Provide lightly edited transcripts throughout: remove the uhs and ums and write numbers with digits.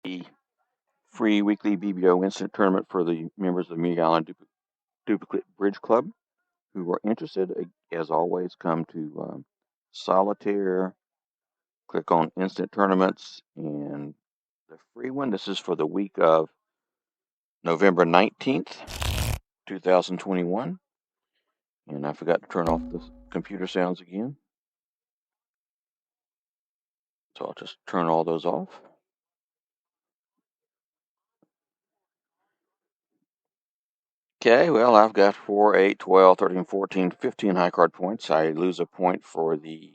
the free weekly BBO instant tournament for the members of the Meague Island Duplicate Bridge Club who are interested. As always, come to Solitaire, click on instant tournaments, and the free one. This is for the week of November 19th, 2021. And I forgot to turn off the computer sounds again. So I'll just turn all those off. Okay, well, I've got 4, 8, 12, 13, 14, 15 high card points. I lose a point for the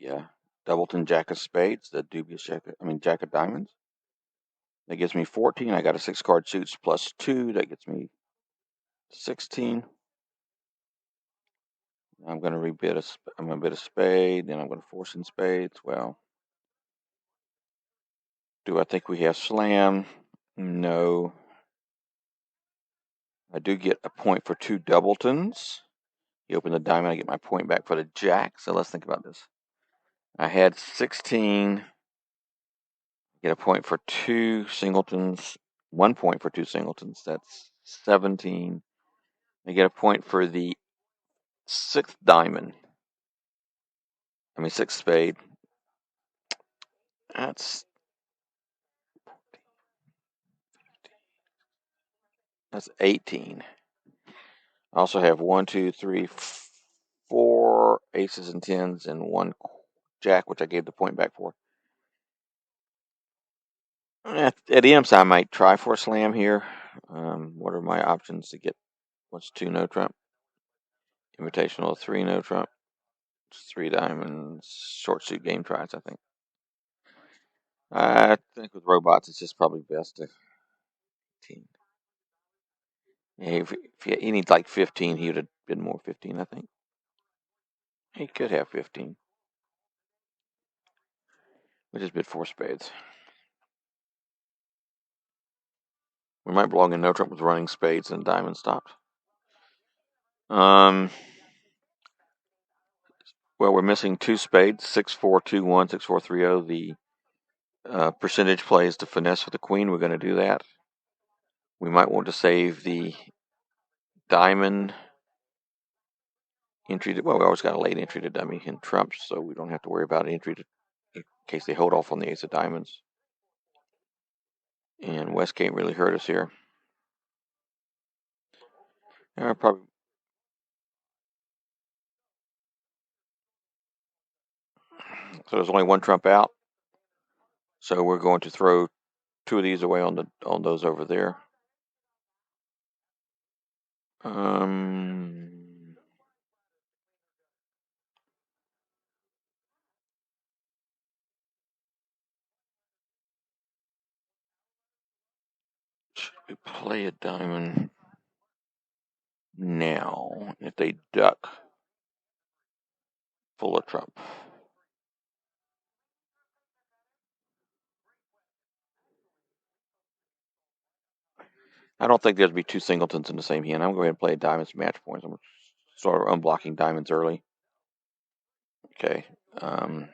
Doubleton Jack of Spades, the dubious Jack of Diamonds. That gives me 14. I got a 6 card suits plus 2. That gets me 16. I'm going to rebid I'm going to bid a spade, then I'm going to force in spades. Well, do I think we have slam? No. I do get a point for 2 Doubletons. You open the diamond, I get my point back for the jack. So let's think about this. I had 16. Get a point for 2 singletons. 1 point for 2 singletons. That's 17. I get a point for the 6th diamond. 6th spade. That's 18. I also have 1, 2, 3, 4 aces and tens and 1 jack, which I gave the point back for. At the imps, I might try for a slam here. What are my options to get? What's 2 no trump? Invitational 3 no trump. 3 diamonds. Short suit game tries, I think. I think with robots, it's just probably best to 15. If he needs like 15, he would have been more 15, I think. He could have 15. We just bid 4 spades. We might belong in no trump with running spades and diamond stopped. Well, we're missing 2 spades, 6, 4, 2, 1, 6, 4, 3, 0. The percentage play is to finesse with the queen. We're going to do that. We might want to save the diamond entry. Well, we always got a late entry to dummy in trumps, so we don't have to worry about entry in case they hold off on the ace of diamonds. And West can't really hurt us here. Probably. So there's only 1 trump out. So we're going to throw 2 of these away on those over there. Should we play a diamond now? If they duck, full of trump. I don't think there'd be 2 singletons in the same hand. I'm going to play diamonds match points. I'm going to start unblocking diamonds early. Okay. So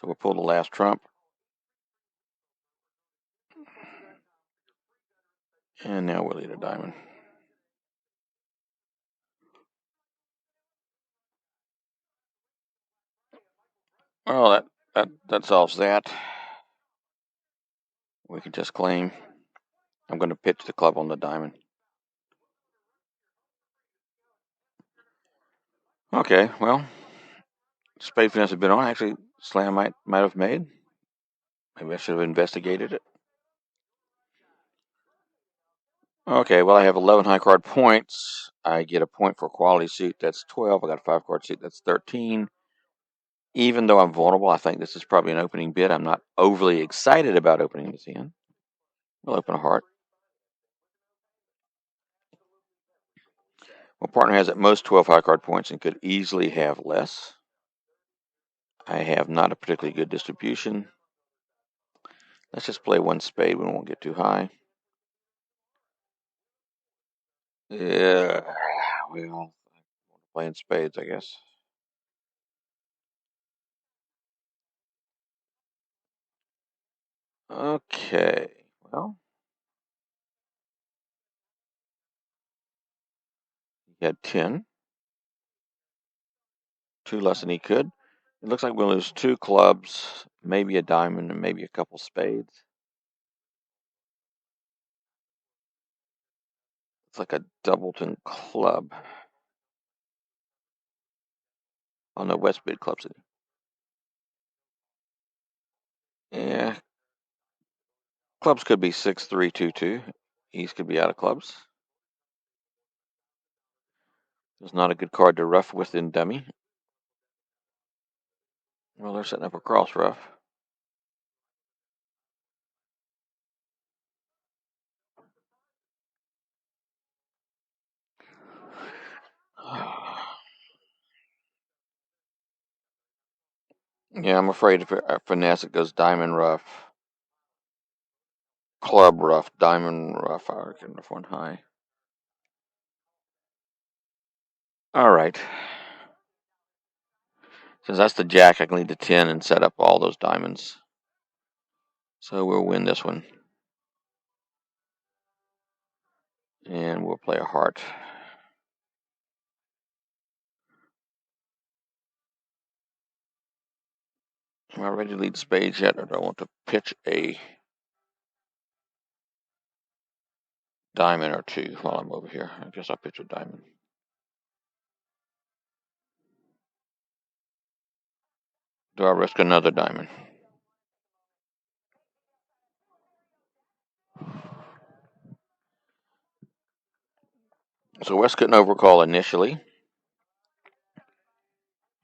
we'll pull the last trump. And now we'll lead a diamond. Well, that solves that. We can just claim. I'm going to pitch the club on the diamond. Okay, well, spade finesse had been on. Actually, slam might have made. Maybe I should have investigated it. Okay, well, I have 11 high card points. I get a point for quality suit. That's 12. I got a 5 card suit. That's 13. Even though I'm vulnerable, I think this is probably an opening bid. I'm not overly excited about opening this hand. We'll open a heart. My partner has at most 12 high card points and could easily have less. I have not a particularly good distribution. Let's just play 1 spade. We won't get too high. Yeah, well, playing spades, I guess. Okay, well, he had 10, 2 less than he could. It looks like we'll lose 2 clubs, maybe a diamond, and maybe a couple spades. It's like a Doubleton club. Oh no, West Bid Club City. Yeah, clubs could be 6-3-2-2. Ace could be out of clubs. It's not a good card to rough with in dummy. Well, they're setting up a cross rough. Yeah, I'm afraid if I finesse, it goes diamond rough, club rough, diamond rough. I reckon if one high. All right. Since that's the jack, I can lead the 10 and set up all those diamonds. So we'll win this one. And we'll play a heart. Am I ready to lead spades yet, or do I want to pitch a diamond or 2 while I'm over here? I guess I'll pitch a diamond. Do I risk another diamond? So West couldn't overcall initially.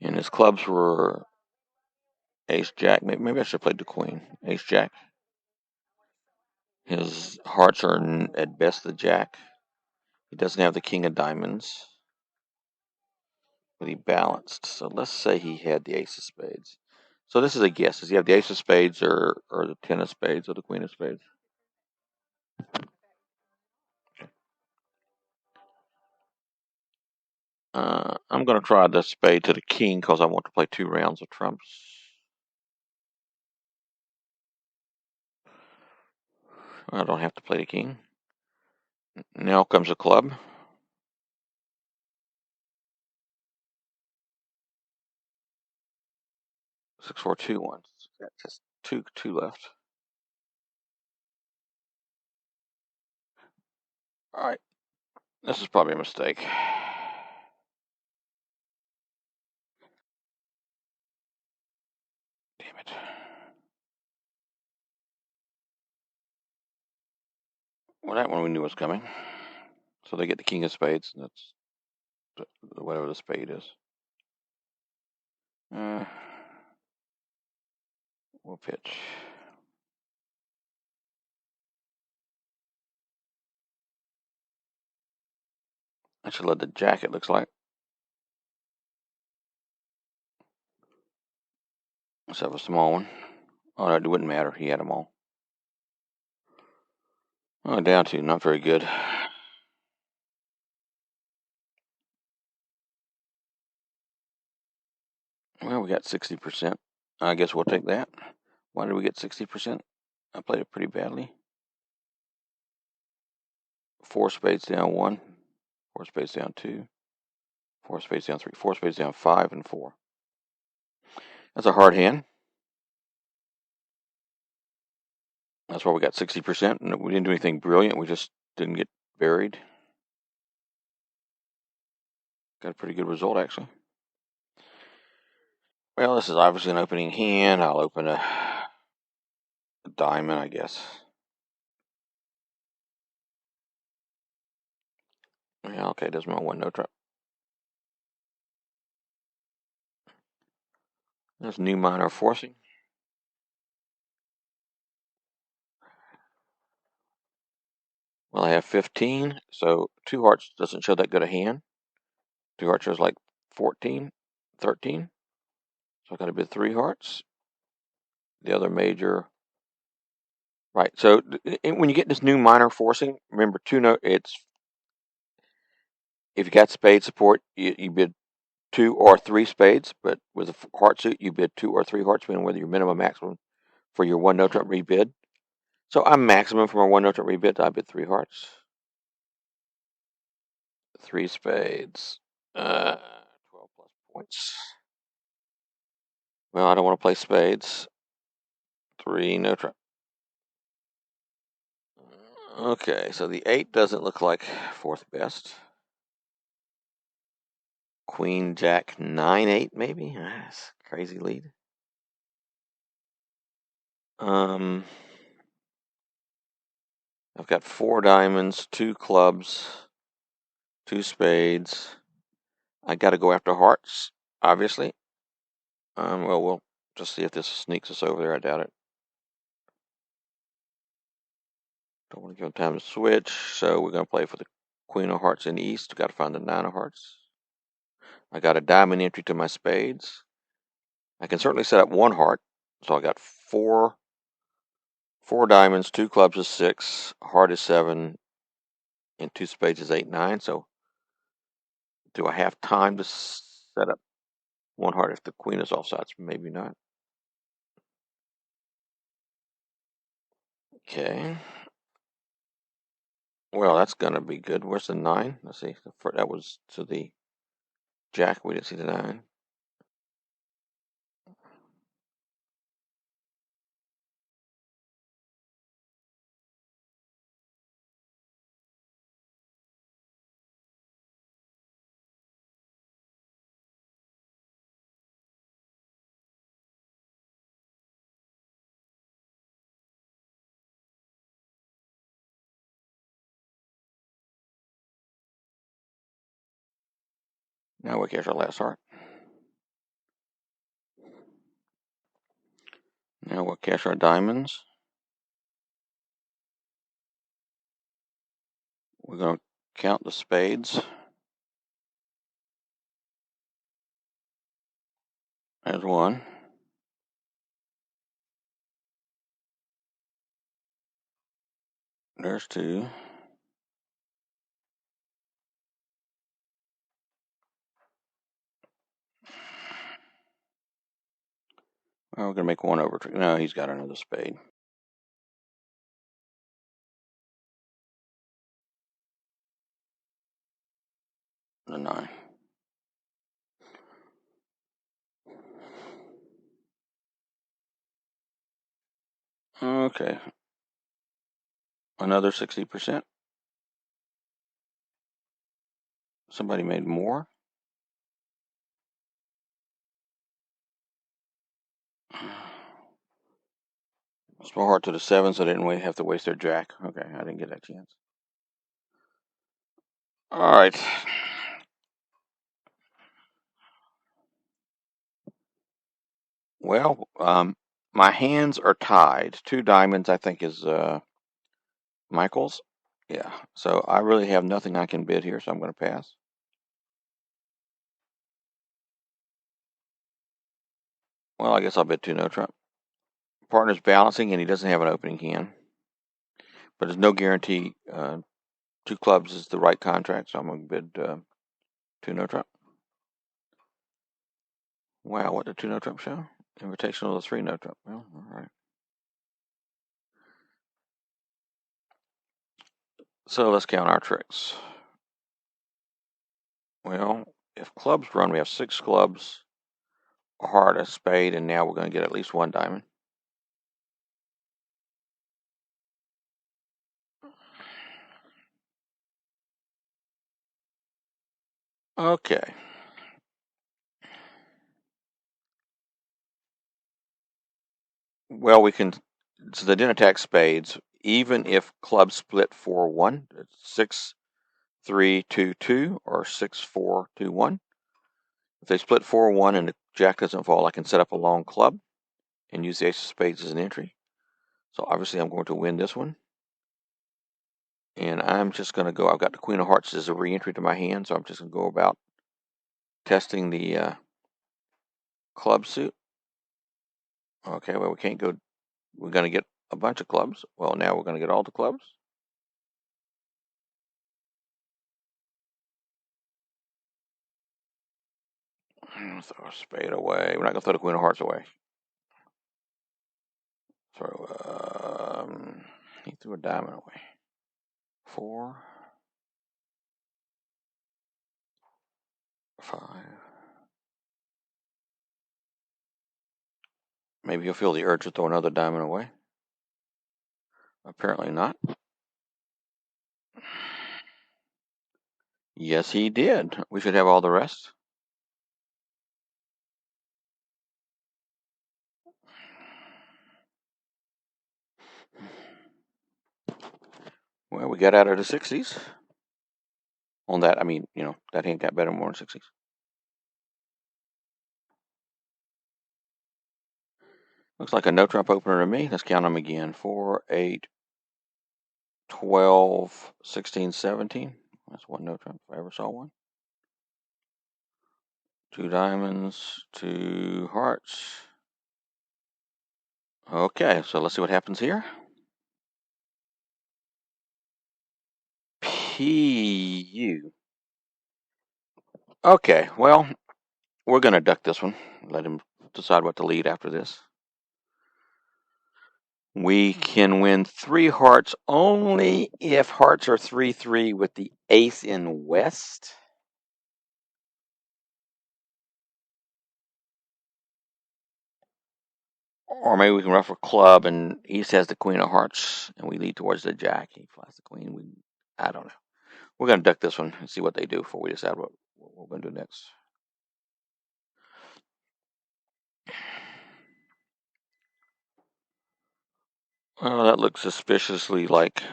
And his clubs were ace jack. Maybe I should have played the queen. Ace jack. His hearts are at best the jack. He doesn't have the king of diamonds. But he balanced. So let's say he had the ace of spades. So this is a guess. Does he have the ace of spades or the 10 of spades or the queen of spades? I'm going to try the spade to the king because I want to play 2 rounds of trumps. I don't have to play the king. Now comes a club. 6-4-2-1. Got just two left. All right. This is probably a mistake. Damn it. Well, that one we knew was coming. So they get the king of spades. That's whatever the spade is. We'll pitch. I should let the jack, it looks like. Let's have a small one. Oh, no, it wouldn't matter. He had them all. Oh, down 2. Not very good. Well, we got 60%. I guess we'll take that. Why did we get 60%? I played it pretty badly. 4 spades down 1. 4 spades down 2. 4 spades down 3. 4 spades down 5 and 4. That's a hard hand. That's why we got 60%. And we didn't do anything brilliant. We just didn't get buried. Got a pretty good result, actually. Well, this is obviously an opening hand. I'll open a diamond, I guess. Yeah, okay, there's my 1 no trap. There's new minor forcing. Well, I have 15, so 2 hearts doesn't show that good a hand. 2 hearts shows like 14, 13. So I got to bid 3 hearts. The other major. Right, so when you get this new minor forcing, remember, it's if you got spade support, you bid 2 or 3 spades, but with a heart suit, you bid 2 or 3 hearts, depending on whether your minimum maximum for your 1 no trump rebid. So I'm maximum for my 1 no trump rebid. I bid 3 hearts, 3 spades, 12 plus points. Well, I don't want to play spades. 3 no trump. Okay, so the 8 doesn't look like fourth best. Queen, Jack, 9-8 maybe. That's a crazy lead. I've got 4 diamonds, 2 clubs, 2 spades. I got to go after hearts, obviously. Well, we'll just see if this sneaks us over there. I doubt it. Don't want to give him time to switch, so we're going to play for the Queen of Hearts in the East. Got to find the 9 of Hearts. I got a diamond entry to my spades. I can certainly set up 1 heart, so I got 4 diamonds, 2 clubs is 6, heart is 7, and 2 spades is 8, 9. So do I have time to set up 1 heart if the queen is offsides? Maybe not. Okay. Well, that's going to be good. Where's the 9? Let's see. That was to the Jack. We didn't see the 9. Now we'll cash our last heart. Now we'll cash our diamonds. We're going to count the spades. There's 1. There's 2. Well, we're going to make 1 over. No, he's got another spade. The 9. Okay. Another 60%. Somebody made more. Small heart to the 7, so they didn't have to waste their Jack. Okay, I didn't get that chance. All right. Well, my hands are tied. 2 diamonds, I think, is Michael's. Yeah. So I really have nothing I can bid here, so I'm going to pass. Well, I guess I'll bid 2 no trump. Partner's balancing, and he doesn't have an opening hand. But there's no guarantee 2 clubs is the right contract, so I'm going to bid 2 no trump. Wow, what did 2 no trump show? Invitational to 3 no trump. Well, all right. So let's count our tricks. Well, if clubs run, we have 6 clubs, a heart, a spade, and now we're going to get at least 1 diamond. Okay. Well, we can, so they didn't attack spades, even if clubs split 4-1, it's 6-3-2-2 or 6-4-2-1. If they split 4-1 and the Jack doesn't fall, I can set up a long club and use the ace of spades as an entry. So obviously I'm going to win this one. And I'm just going to go, I've got the Queen of Hearts as a re-entry to my hand, so I'm just going to go about testing the club suit. Okay, well, we can't go, we're going to get a bunch of clubs. Well, now we're going to get all the clubs. Throw a spade away. We're not going to throw the Queen of Hearts away. Throw, He threw a diamond away. 4, 5. Maybe he'll feel the urge to throw another diamond away. Apparently not. Yes, he did. We should have all the rest. Well, we got out of the 60s. On that, I mean, that hand got better more than 60s. Looks like a no trump opener to me. Let's count them again. 4, 8, 12, 16, 17. That's one no trump if I ever saw one. 2 diamonds, 2 hearts. Okay, so let's see what happens here. PU. Okay, well, we're going to duck this one. Let him decide what to lead after this. We can win 3 hearts only if hearts are 3-3 with the ace in West. Or maybe we can ruffle club and East has the queen of hearts and we lead towards the jack. He flies the queen. I don't know. We're going to duck this one and see what they do before we decide what we're going to do next. Well, that looks suspiciously like...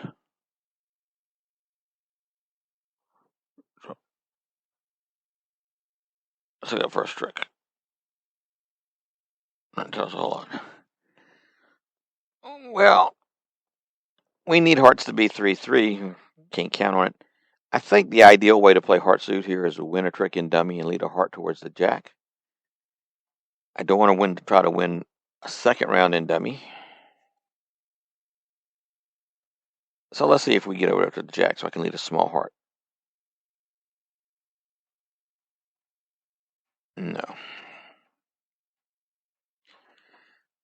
Let's see that first trick. That tells a whole lot. Well, we need hearts to be 3-3. Can't count on it. I think the ideal way to play heart suit here is to win a trick in dummy and lead a heart towards the jack. I don't want to try to win a second round in dummy. So let's see if we get over to the jack so I can lead a small heart. No.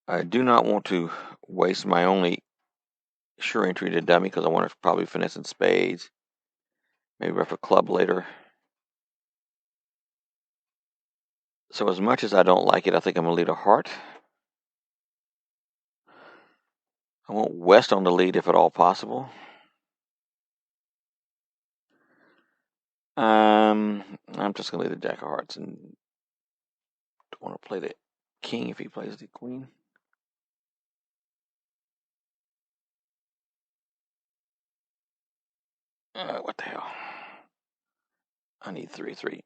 I do not want to waste my only sure entry to dummy because I want to probably finesse in spades. Maybe ruff a club later. So as much as I don't like it, I think I'm going to lead a heart. I want West on the lead if at all possible. I'm just going to lead the jack of hearts and don't want to play the king if he plays the queen. What the hell? I need 3-3.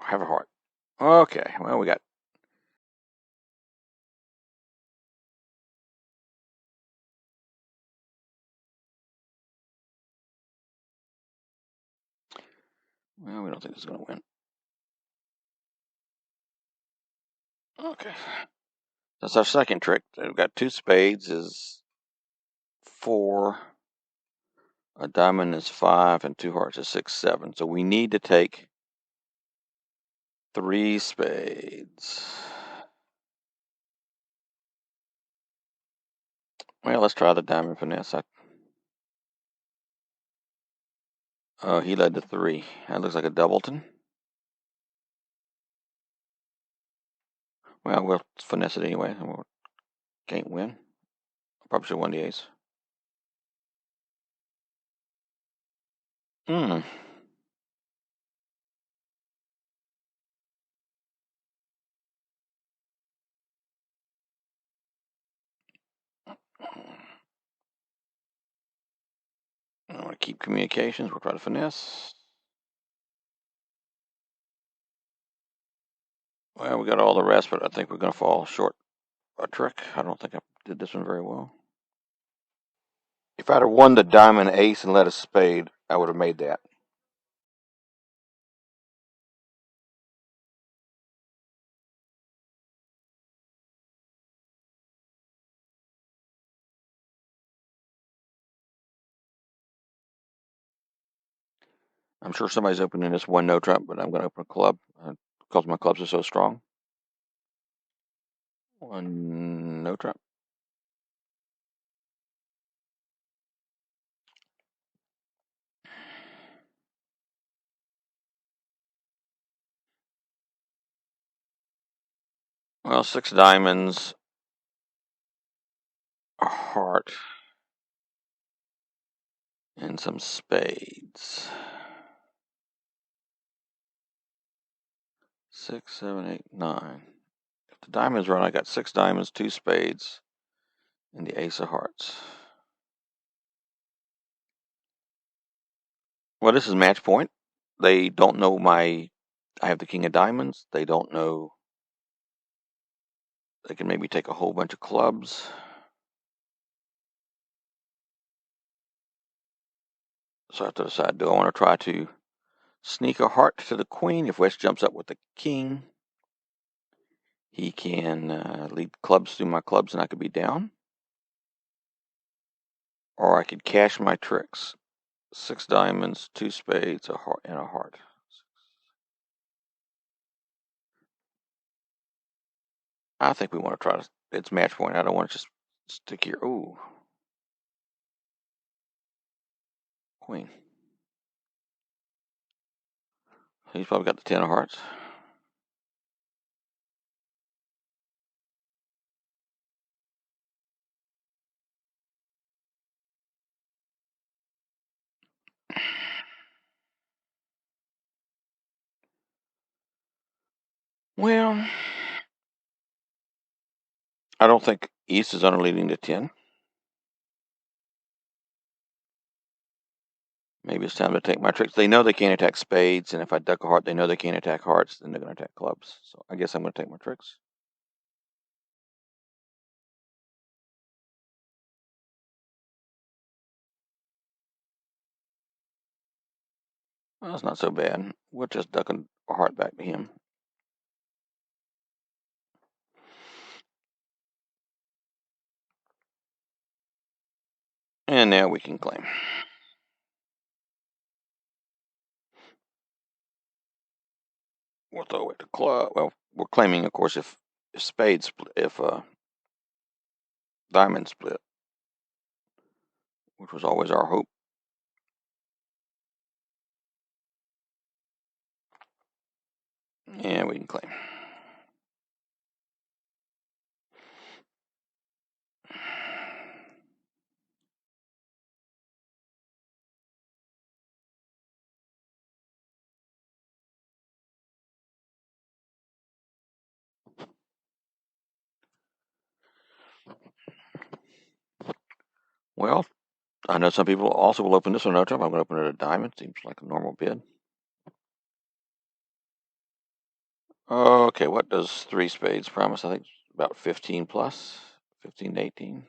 Have a heart. Okay, well, we got... Well, we don't think this is going to win. Okay. That's our second trick. We've got 2 spades is 4. A diamond is 5, and 2 hearts is 6, 7. So we need to take 3 spades. Well, let's try the diamond finesse. Oh, he led to 3. That looks like a doubleton. Well, we'll finesse it anyway. We can't win. Probably should have won the ace. I want to keep communications. We'll try to finesse. Well, we got all the rest, but I think we're going to fall short a trick. I don't think I did this one very well. If I'd have won the diamond ace and led a spade, I would have made that. I'm sure somebody's opening this one no trump, but I'm going to open a club because my clubs are so strong. One no trump. Well, 6 diamonds, a heart, and some spades. 6, 7, 8, 9. If the diamonds run, I got 6 diamonds, 2 spades, and the ace of hearts. Well, this is match point. They don't know I have the king of diamonds. They don't know. They can maybe take a whole bunch of clubs. So I have to decide, do I want to try to sneak a heart to the queen? If West jumps up with the king, he can lead clubs through my clubs and I could be down. Or I could cash my tricks. 6 diamonds, 2 spades, a heart, and a heart. I think we want to try to. It's match point. I don't want to just stick here. Ooh. Queen. He's probably got the 10 of hearts. Well, I don't think East is under leading to 10. Maybe it's time to take my tricks. They know they can't attack spades, and if I duck a heart, they know they can't attack hearts, then they're going to attack clubs. So I guess I'm going to take my tricks. Well, that's not so bad. We'll just duck a heart back to him. And now we can claim. We'll throw it to club. Well, we're claiming, of course, if spades split, if diamonds split, which was always our hope. And we can claim. Well, I know some people also will open this one no time. I'm going to open it at a diamond. Seems like a normal bid. Okay, what does 3 spades promise? I think about 15 plus, 15 to 18.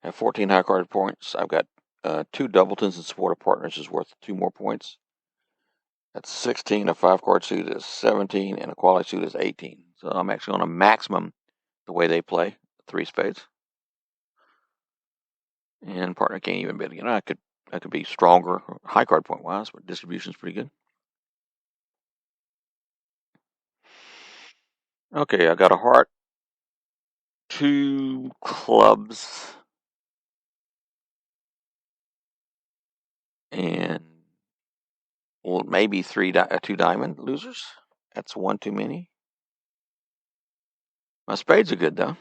I have 14 high card points. I've got 2 doubletons and supportive partners is worth 2 more points. That's 16. A 5 card suit is 17, and a quality suit is 18. So I'm actually on a maximum the way they play 3 spades. And partner can't even bid. I could be stronger high card point wise, but distribution's pretty good. Okay, I got a heart, 2 clubs, and well, maybe 2 diamond losers. That's 1 too many. My spades are good though.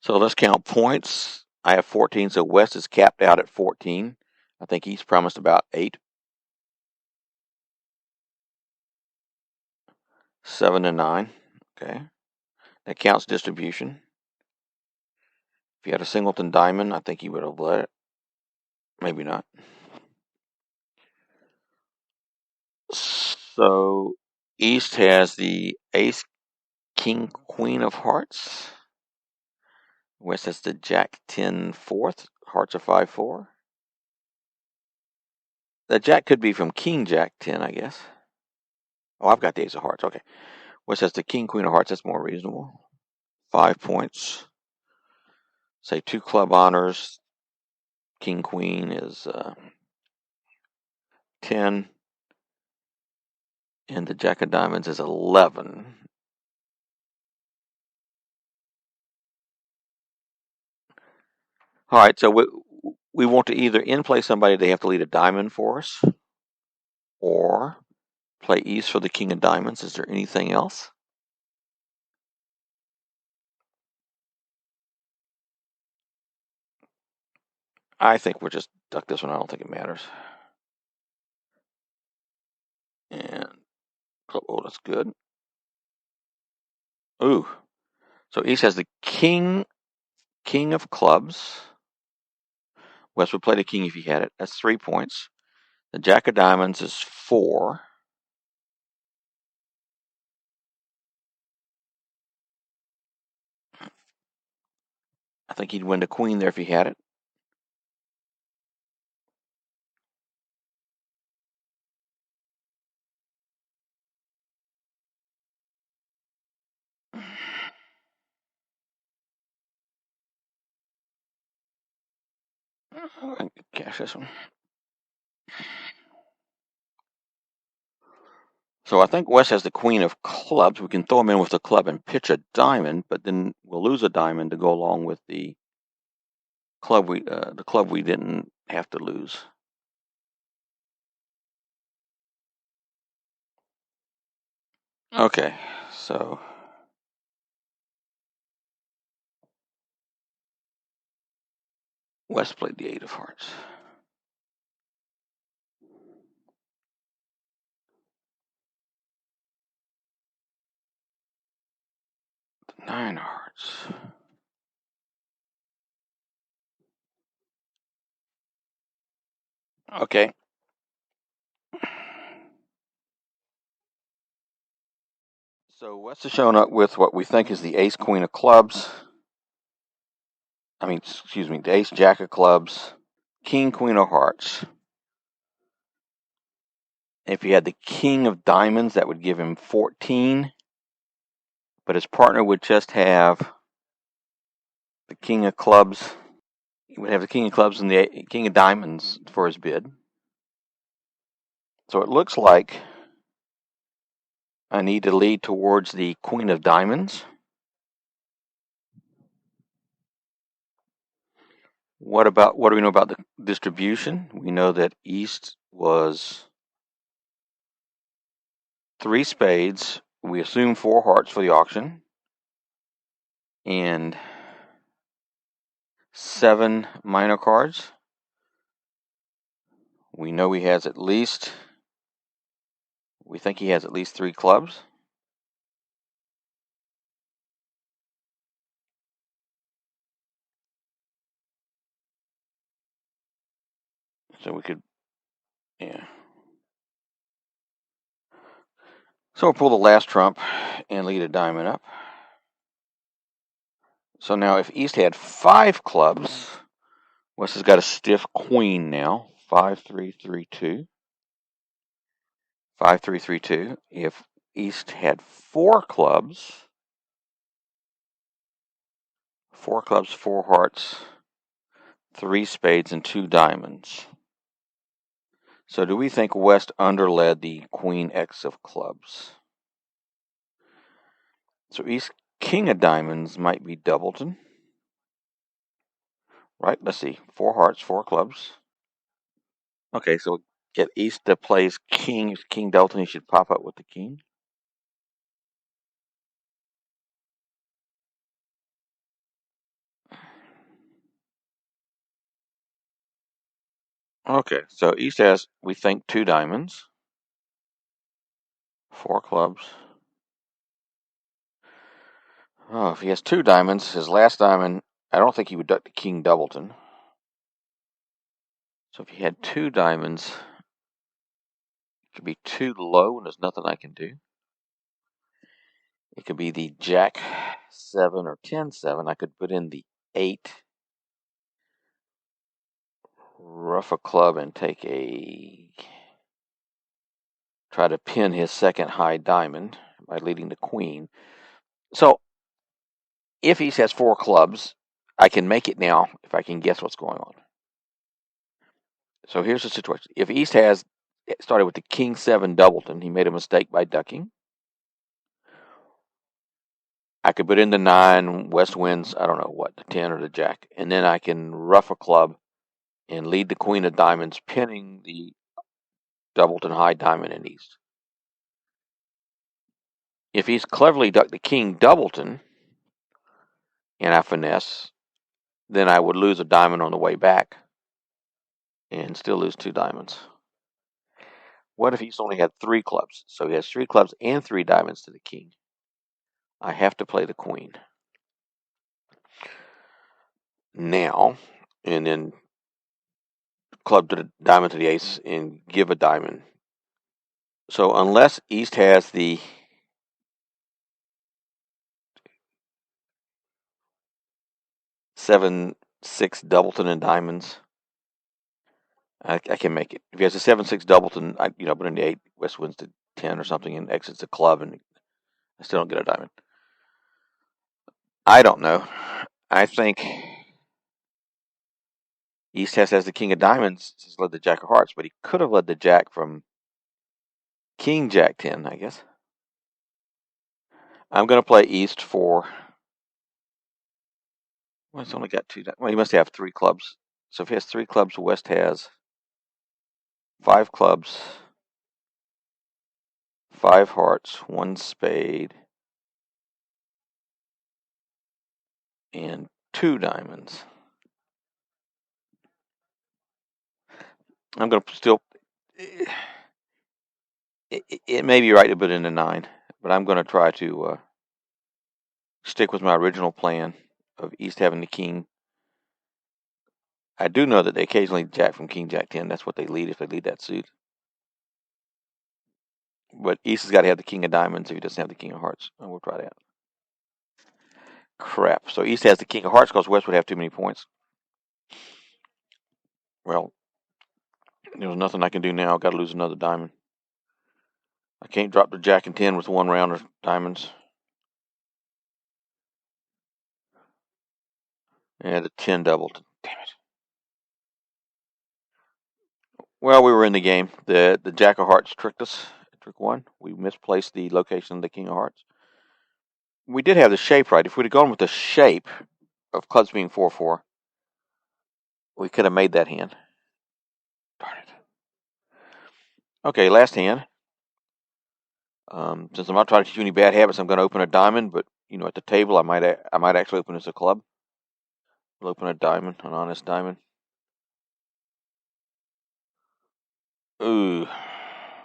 So let's count points. I have 14, so West is capped out at 14. I think he's promised about 8. 7 and 9. Okay. That counts distribution. If he had a singleton diamond, I think he would have let it. Maybe not. So East has the ace, king, queen of hearts. West has the jack 10 fourth. Hearts are 5-4. The jack could be from king jack 10, I guess. Oh, I've got the ace of hearts. Okay. West has the king, queen of hearts. That's more reasonable. 5 points. say 2 club honors, king queen is 10, and the jack of diamonds is 11. All right, so we want to either in play somebody they have to lead a diamond for us, or play east for the king of diamonds. Is there anything else? I think we'll just duck this one. I don't think it matters. And oh, that's good. Ooh, so east has the king of clubs. West would play the king if he had it. That's 3 points. The jack of diamonds is 4. I think he'd win the queen there if he had it. I can cash this one. So I think West has the queen of clubs. We can throw him in with the club and pitch a diamond, but then we'll lose a diamond to go along with the club we didn't have to lose. Okay, so West played the 8 of hearts. The 9 of hearts. Okay. So West is showing up with what we think is the ace queen of clubs. The ace jack of clubs, king queen of hearts. If he had the king of diamonds, that would give him 14. But his partner would just have the king of clubs. He would have the king of clubs and the king of diamonds for his bid. So it looks like I need to lead towards the queen of diamonds. What do we know about the distribution? We know that east was 3 spades. We assume 4 hearts for the auction. And 7 minor cards. We know we think he has at least 3 clubs. So we could, yeah. So we'll pull the last trump and lead a diamond up. So now if East had 5 clubs, West has got a stiff queen now. 5-3-3-2. 5-3-3-2. If East had 4 clubs, 4 clubs, 4 hearts, 3 spades, and 2 diamonds. So do we think West underled the queen X of clubs? So East king of diamonds might be Doubleton. Right, let's see. 4 hearts, 4 clubs. Okay, so get East that plays king. If King Doubleton, he should pop up with the king. Okay, so East has, we think, 2 diamonds. 4 clubs. Oh, if he has 2 diamonds, his last diamond, I don't think he would duck to King Doubleton. So if he had 2 diamonds, it could be too low and there's nothing I can do. It could be the Jack 7 or 10-7. I could put in the 8, ruff a club, and try to pin his second high diamond by leading the queen. So if he has 4 clubs, I can make it now if I can guess what's going on. So here's the situation. If East has started with the King 7 Doubleton, he made a mistake by ducking. I could put in the 9, West wins, I don't know what, the 10 or the Jack. And then I can ruff a club and lead the Queen of Diamonds, pinning the Doubleton High Diamond in East. If he's cleverly ducked the King Doubleton and I finesse, then I would lose a diamond on the way back and still lose 2 diamonds. What if he's only had 3 clubs? So he has 3 clubs and 3 diamonds to the King. I have to play the Queen. Now, and then club to the diamond to the ace and give a diamond. So unless East has the seven, 6 Doubleton and diamonds, I can make it. If he has a 7, 6 Doubleton, I put in the 8, West wins to 10 or something and exits the club, and I still don't get a diamond. I don't know. I think East has the King of Diamonds. He's led the Jack of Hearts, but he could have led the Jack from King Jack 10, I guess. I'm going to play East for. Well, he's only got 2. Well, he must have 3 clubs. So if he has 3 clubs, West has 5 clubs, 5 hearts, 1 spade, and 2 diamonds. I'm going to still. It may be right to put in a 9, but I'm going to try to stick with my original plan of East having the King. I do know that they occasionally jack from King Jack 10. That's what they lead if they lead that suit. But East has got to have the King of Diamonds if he doesn't have the King of Hearts. And we'll try that. Crap. So East has the King of Hearts because West would have too many points. Well, there's nothing I can do now. I've got to lose another diamond. I can't drop the Jack and 10 with 1 round of diamonds. Yeah, the 10 doubled. Damn it. Well, we were in the game. The Jack of Hearts tricked us. Trick 1. We misplaced the location of the King of Hearts. We did have the shape right. If we'd have gone with the shape of clubs being 4-4, we could have made that hand. Darn it. Okay, last hand. Since I'm not trying to teach you any bad habits, I'm going to open a diamond. But at the table, I might actually open as a club. We'll open a diamond, an honest diamond. Ooh,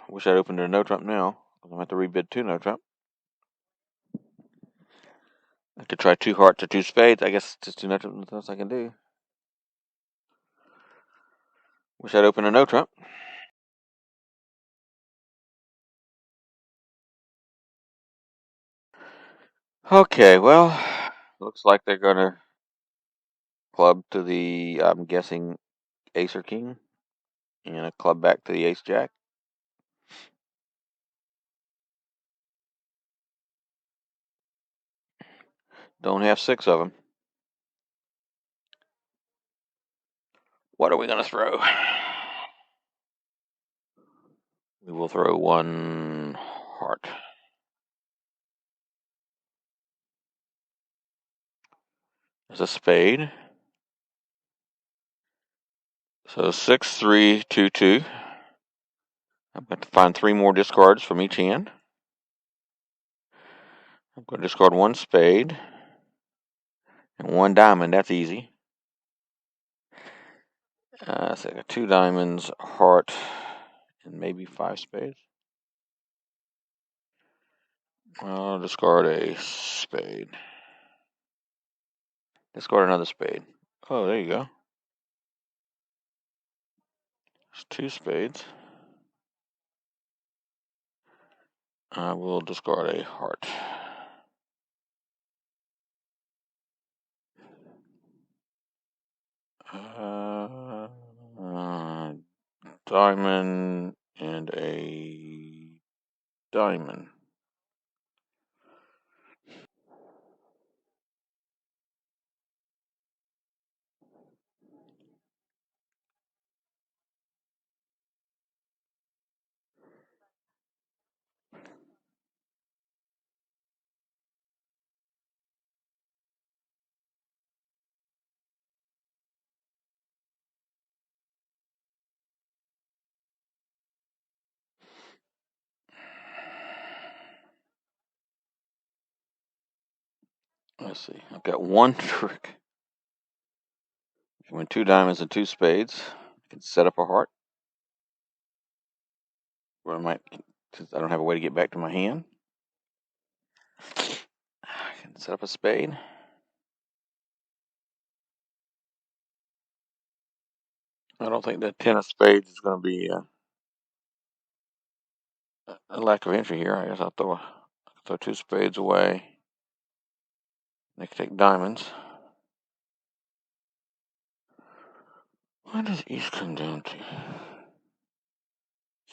wish I'd opened a no trump now. I'm gonna have to rebid 2 no trump. I could try 2 hearts or 2 spades. I guess just 2 no trump. Nothing else I can do. Wish I'd opened a no trump. Okay, well, looks like they're gonna club to the, I'm guessing, ace or king, and a club back to the ace jack. Don't have 6 of them. What are we gonna throw? We will throw 1 heart. There's a spade. So 6, 3, 2, 2. I'm going to find 3 more discards from each hand. I'm going to discard 1 spade and 1 diamond. That's easy. So I got 2 diamonds, a heart, and maybe 5 spades. I'll discard a spade. Discard another spade. Oh, there you go. There's 2 spades. I will discard a heart. Diamond and a diamond. Let's see. I've got one trick. If you win 2 diamonds and 2 spades, you can set up a heart. Or I might, since I don't have a way to get back to my hand, I can set up a spade. I don't think that 10 of spades is going to be a lack of entry here. I guess I'll throw 2 spades away. They can take diamonds. What does East come down to?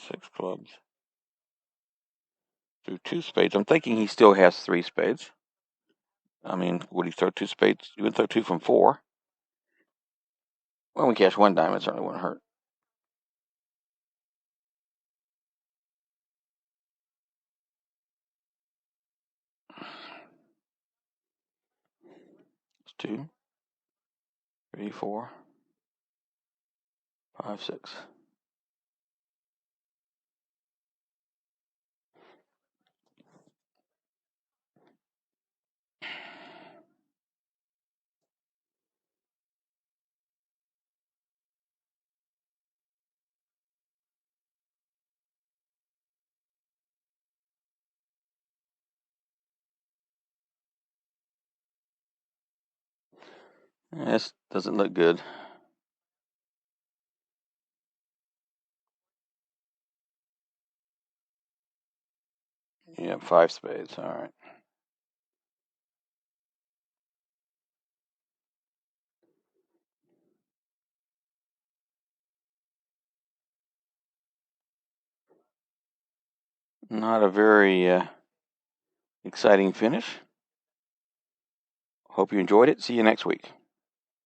6 clubs. Threw 2 spades. I'm thinking he still has 3 spades. I mean, would he throw 2 spades? You would throw 2 from 4. When we cash 1 diamond, it certainly wouldn't hurt. It's 2, 3, 4, 5, 6. This doesn't look good. Yeah, 5 spades. All right. Not a very exciting finish. Hope you enjoyed it. See you next week.